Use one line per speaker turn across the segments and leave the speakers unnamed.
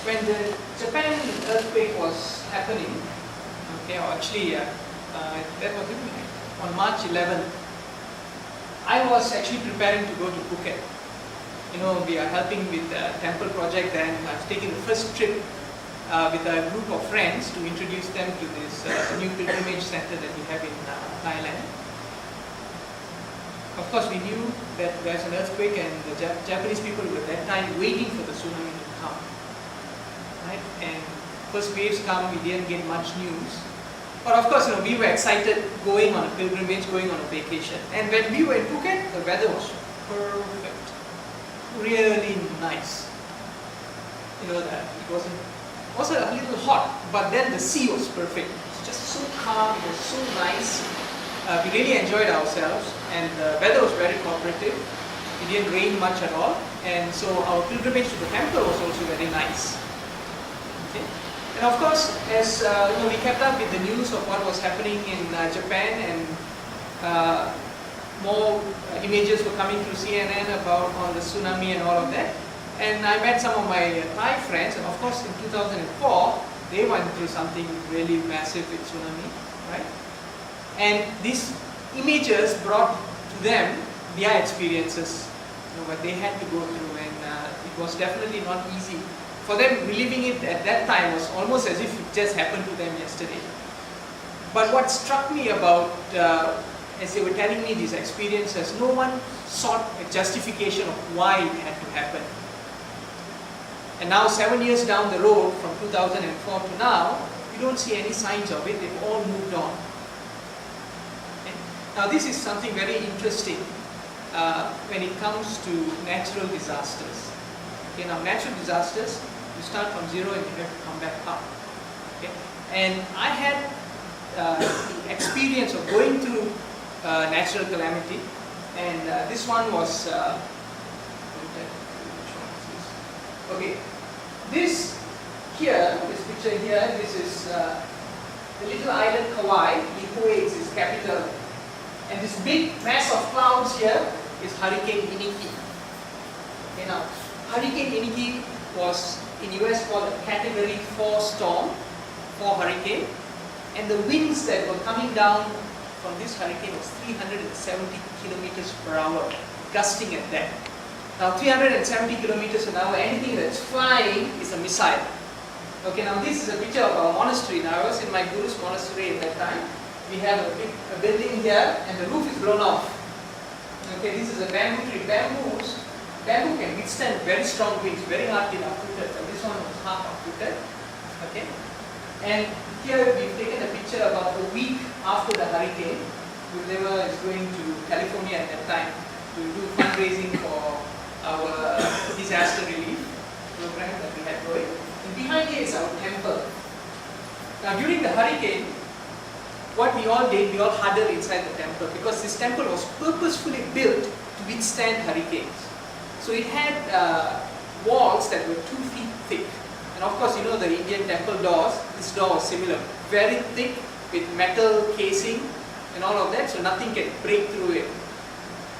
when the Japan earthquake was happening, okay, or actually that was on March 11th, I was actually preparing to go to Phuket. You know, we are helping with the temple project, and I've taken the first trip with a group of friends to introduce them to this new pilgrimage center that we have in Thailand. Of course, we knew that there's an earthquake, and the Japanese people were at that time waiting for the tsunami to come. Right? And first waves come, we didn't get much news. But of course, you know, we were excited going on a pilgrimage, going on a vacation. And when we were in Phuket, the weather was perfect, really nice. You know that it was also a little hot, but then the sea was perfect. It's just so calm, it was so nice. We really enjoyed ourselves, and the weather was very cooperative. It didn't rain much at all, and so our pilgrimage to the temple was also very nice. Okay? And of course, as you know, we kept up with the news of what was happening in Japan, and more images were coming through CNN about on the tsunami and all of that. And I met some of my Thai friends, and of course in 2004, they went through something really massive with tsunami, right? And these images brought to them their experiences, you know, what they had to go through, and it was definitely not easy. For them, reliving it at that time was almost as if it just happened to them yesterday. But what struck me about, as they were telling me these experiences, no one sought a justification of why it had to happen. And now 7 years down the road, from 2004 to now, we don't see any signs of it. They've all moved on. Now this is something very interesting when it comes to natural disasters. Okay, now natural disasters, you start from zero and you have to come back up. Okay? And I had the experience of going through natural calamity, and this one was, okay, this here, this picture here, this is the little island Kauai. Niue is its capital. And this big mass of clouds here is Hurricane Iniki. Okay, now, Hurricane Iniki was in US called a Category 4 storm, 4 hurricane, and the winds that were coming down from this hurricane was 370 kilometers per hour, gusting at that. Now 370 kilometers an hour, anything that's flying is a missile. Okay, now this is a picture of our monastery. Now I was in my Guru's monastery at that time. We have a building here, and the roof is blown off. Okay, this is a bamboo tree. Bamboo can withstand very strong winds, very hard to be uprooted. So this one was half uprooted. Okay, and here we've taken a picture about a week after the hurricane. Gurudeva is going to California at that time to do fundraising for our disaster relief program that we had going. And behind here is our temple. Now during the hurricane, what we all did, we all huddled inside the temple, because this temple was purposefully built to withstand hurricanes. So it had walls that were 2 feet thick. And of course, you know the Indian temple doors, this door was similar. Very thick with metal casing and all of that, so nothing can break through it.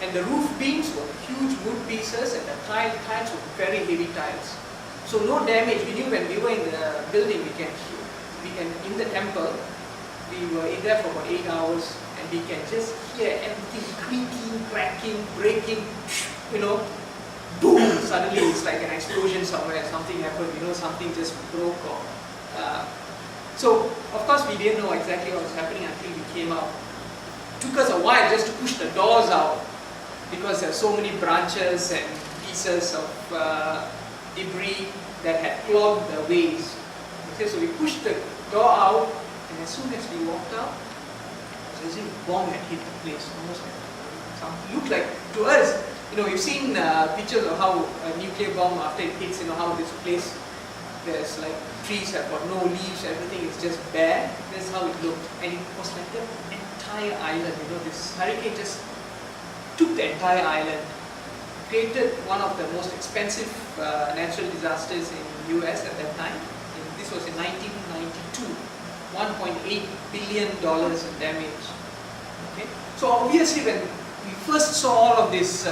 And the roof beams were huge wood pieces, and the tiles were very heavy tiles. So no damage. We knew when we were in the building, we can in the temple, we were in there for about 8 hours, and we can just hear everything creaking, cracking, breaking, you know, boom, suddenly it's like an explosion somewhere, something happened, you know, something just broke. Or, so, of course, we didn't know exactly what was happening until we came out. It took us a while just to push the doors out, because there are so many branches and pieces of debris that had clogged the ways. Okay, so we pushed the door out, and as soon as we walked out, it was as if a bomb had hit the place. Almost like something looked like, to us, you know, we've seen pictures of how a nuclear bomb, after it hits, you know, how this place, there's like trees have got no leaves, everything is just bare. That's how it looked. And it was like the entire island, you know, this hurricane just took the entire island, created one of the most expensive natural disasters in the US at that time. This was in 1992, $1.8 billion in damage. Okay? So obviously when we first saw all of this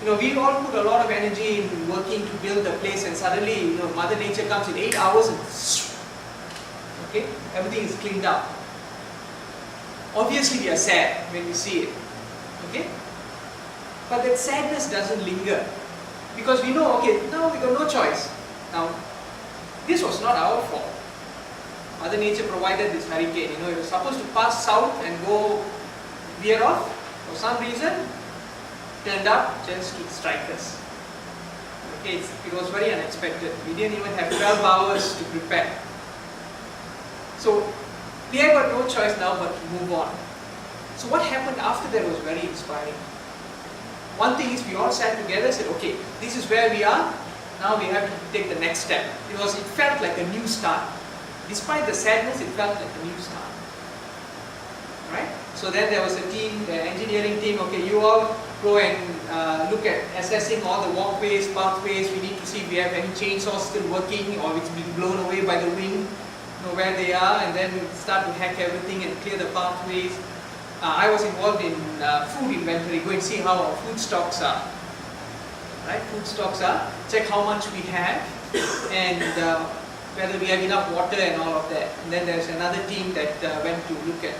We all put a lot of energy in working to build a place, and suddenly, Mother Nature comes in 8 hours and okay, everything is cleaned up. Obviously, we are sad when we see it, okay? But that sadness doesn't linger, because we know, okay, now we got no choice. Now, this was not our fault. Mother Nature provided this hurricane. It was supposed to pass south and go veer off. For some reason, turned up just to strike us. Okay, it was very unexpected. We didn't even have 12 hours to prepare. So, we have got no choice now but to move on. So what happened after that was very inspiring. One thing is, we all sat together and said, okay, this is where we are, now we have to take the next step. It felt like a new start. Despite the sadness, it felt like a new start. Right? So then there was a team, the engineering team, okay, you all go and look at assessing all the walkways, pathways. We need to see if we have any chainsaws still working or it's been blown away by the wind, where they are, and then we start to hack everything and clear the pathways. I was involved in food inventory, go and see how our food stocks are. Right? Food stocks are, check how much we have and whether we have enough water and all of that. And then there's another team that went to look at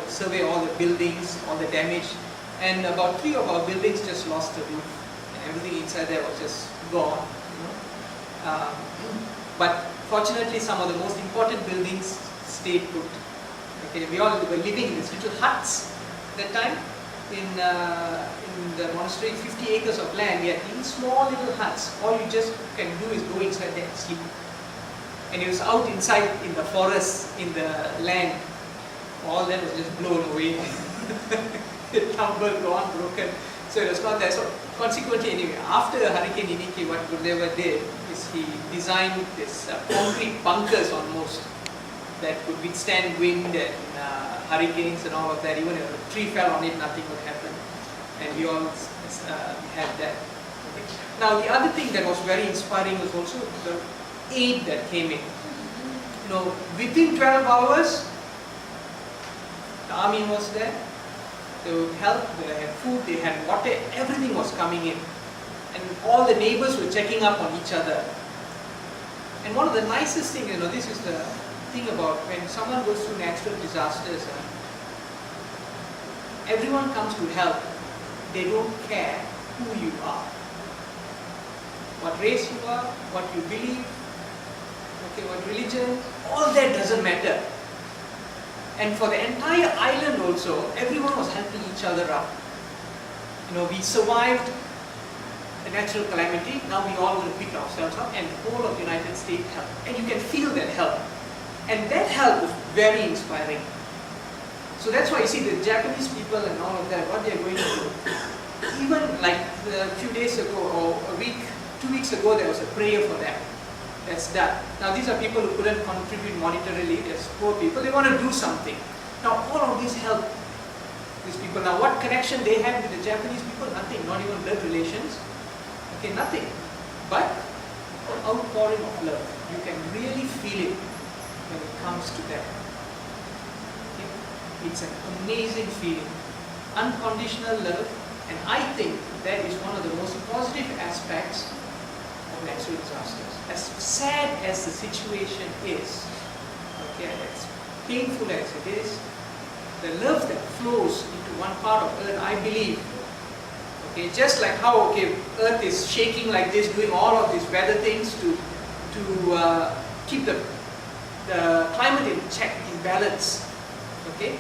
survey all the buildings, all the damage. And about 3 of our buildings just lost the roof. And everything inside there was just gone. But fortunately, some of the most important buildings stayed put. Okay, we all were living in these little huts at that time in the monastery. 50 acres of land, we had these small little huts. All you just can do is go inside there and sleep. And it was out inside in the forest, in the land. All that was just blown away. Tumbled, gone, broken. So it was not there. So consequently, anyway, after Hurricane Iniki, what Gurudeva did is he designed this concrete bunkers almost that could withstand wind and hurricanes and all of that. Even if a tree fell on it, nothing would happen. And we all had that. Okay. Now the other thing that was very inspiring was also the aid that came in. Within 12 hours, the army was there. They would help, they had food, they had water, everything was coming in. And all the neighbors were checking up on each other. And one of the nicest things, this is the thing about when someone goes through natural disasters, everyone comes to help. They don't care who you are, what race you are, what you believe, okay, what religion, all that doesn't matter. And for the entire island also, everyone was helping each other out. We survived a natural calamity, now we all want to pick ourselves up, and the whole of the United States helped. And you can feel that help. And that help was very inspiring. So that's why you see the Japanese people and all of that, what they're going through. Even like a few days ago, or a week, 2 weeks ago, there was a prayer for them. That's done. Now these are people who couldn't contribute monetarily, they're poor people, they want to do something. Now all of these help these people. Now what connection they had with the Japanese people? Nothing, not even blood relations. Okay, nothing. But an outpouring of love. You can really feel it when it comes to them. Okay? It's an amazing feeling. Unconditional love, and I think that is one of the most positive aspects of natural disasters. As sad as the situation is, okay, as painful as it is, the love that flows into one part of earth, I believe, okay, just like how earth is shaking like this, doing all of these weather things to keep the climate in check, in balance, okay,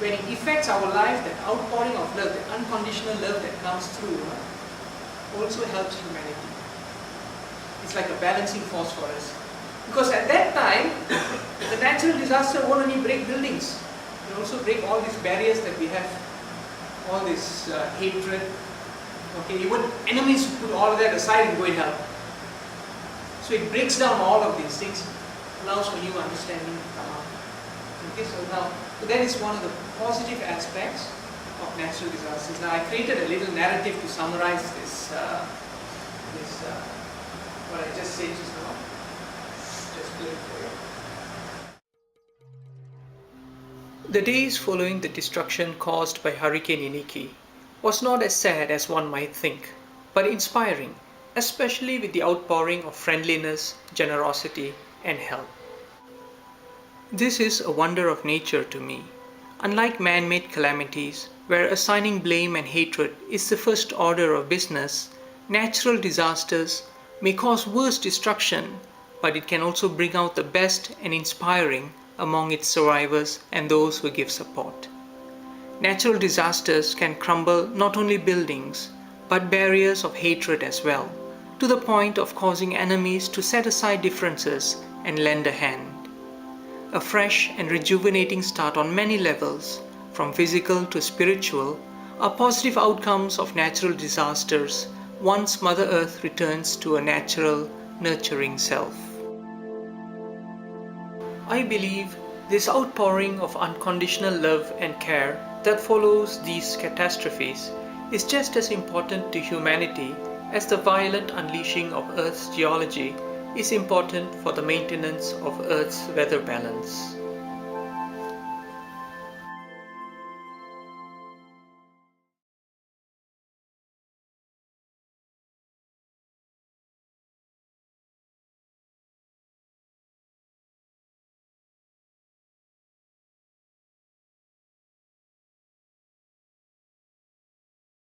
when it affects our life, that outpouring of love, the unconditional love that comes through, also helps humanity. It's like a balancing force for us. Because at that time, the natural disaster won't only break buildings, it will also break all these barriers that we have, all this hatred. Okay, even enemies put all of that aside and go and help. So it breaks down all of these things, allows for new understanding to come out. Okay, so that is one of the positive aspects of natural disasters. Now I created a little narrative to summarize this, what I just said just now. Just play it for you. The days following the destruction caused by Hurricane Iniki
was not as sad as one might think, but inspiring, especially with the outpouring of friendliness, generosity, and help. This is a wonder of nature to me. Unlike man-made calamities, where assigning blame and hatred is the first order of business, natural disasters may cause worse destruction, but it can also bring out the best and inspiring among its survivors and those who give support. Natural disasters can crumble not only buildings, but barriers of hatred as well, to the point of causing enemies to set aside differences and lend a hand. A fresh and rejuvenating start on many levels, from physical to spiritual, are positive outcomes of natural disasters once Mother Earth returns to a natural, nurturing self. I believe this outpouring of unconditional love and care that follows these catastrophes is just as important to humanity as the violent unleashing of Earth's geology is important for the maintenance of Earth's weather balance.